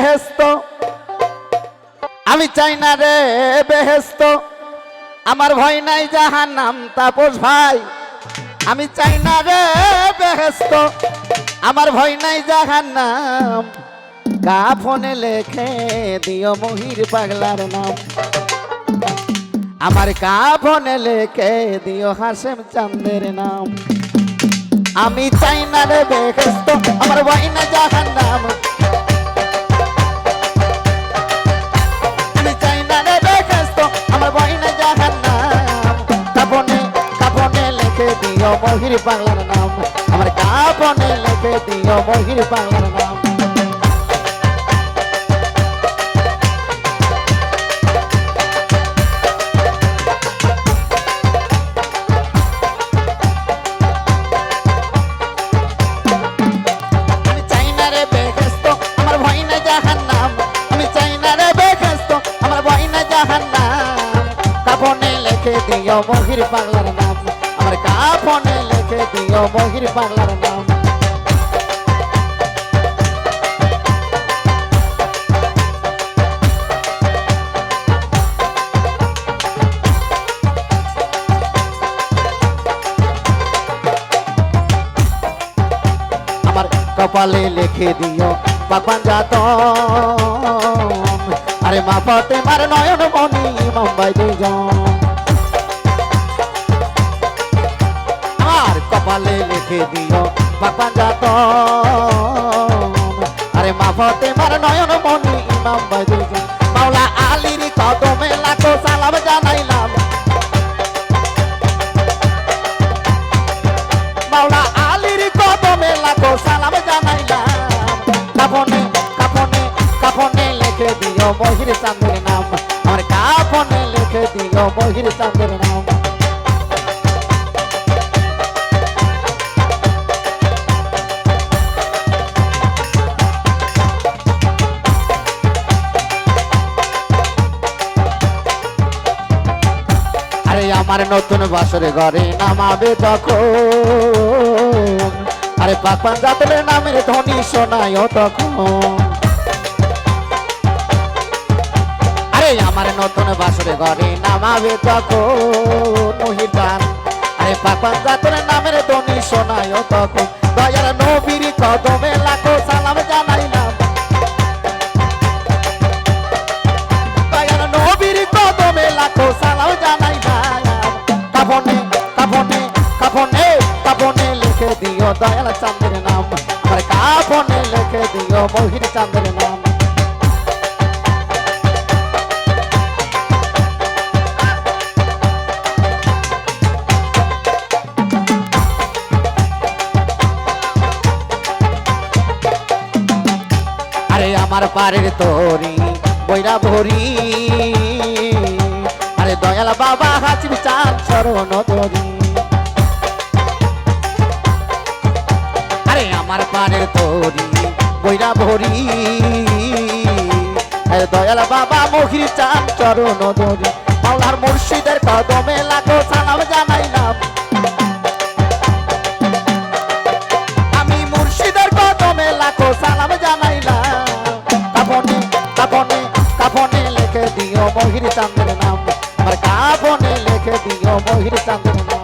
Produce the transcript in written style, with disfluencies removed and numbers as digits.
বেহেস্ত, আমি চাই না রে বেহেস্ত, আমার ভয় নাই জাহান্নাম। তাপস ভাই আমি চাই না রে বেহেস্ত, আমার ভয় নাই জাহান্নাম। কাফনে লেখে দিও মহির পাগলার নাম, আমার কাফনে লেখে দিও হাসেম চাঁদের নাম। আমি চাই না রে বেহেস্ত, আমার ভয় নাই জাহান্নাম। আমি চাই না রে বেহেস্ত, আমার ভয় নাই জাহান্নাম। কাফনে লেখে দিও মহির পাগলার নাম, আমার কাফনে লেখে দিও মহির পাগলার নাম। দিও মহির পাগলার নাম, আমার কাফনে লেখে দিও মহির পাগলার নাম। আমার কপালে লিখে দিও পাপাঞ্জাত, আরে মা ফাতেমার নয়ন মনি মুম্বাই দুইজন। কপালে লিখে দিও পাপাঞ্জাত, আরে মা ফাতেমার নয়ন মনি ইমাম বাইদুল। মাওলা আলীর কদমে লাখো সালাম জানাইলাম, মাওলা আলীর কদমে লাখো সালাম জানাইলাম। কাফনে কাফনে কাফনে লিখে দিও মহির চাঁদের নাম, আমার কাফনে লিখে দিও মহির চাঁদের নাম। আমার নতুন বাসর ঘরে নামাবে তখন, আরে পাপাঞ্জাতের নামের ধ্বনি শোনায় তখন। আরে আমার নতুন বাসর ঘরে নামাবে তখন মহিদান, আরে পাপাঞ্জাতের নামের ধ্বনি শোনায় তখন। দয়ার নবীর কদমে লাখো সালাম জানাইলাম, দয়ার নবীর কদমে লাখো সালাম জানাইলাম। কাফনে কাফনে কাফনে কাফনে লিখে দিও দয়াল চাঁদের নাম, আমার কাফনে লিখে দিও মহির চাঁদের নাম। আরে আমার পারের তরি বৈরা ভরি, আরে দয়াল বাবা হাসিব চাঁদ চরণ ধরি। আরে আমার পানের তরি বৈরা ভরি, আরে দয়াল বাবা মহির চাঁদ চরণ ধরি। মাওলার মুর্শিদের কদমে লাখো সালাম জানাইলাম, আমি মুর্শিদের কদমে লাখো সালাম জানাইলাম। কাফনে কাফনে কাফনে লিখে দিও মহির চাঁদের নাম, আমার কাফনে লিখে দিও মহির চাঁদের নাম।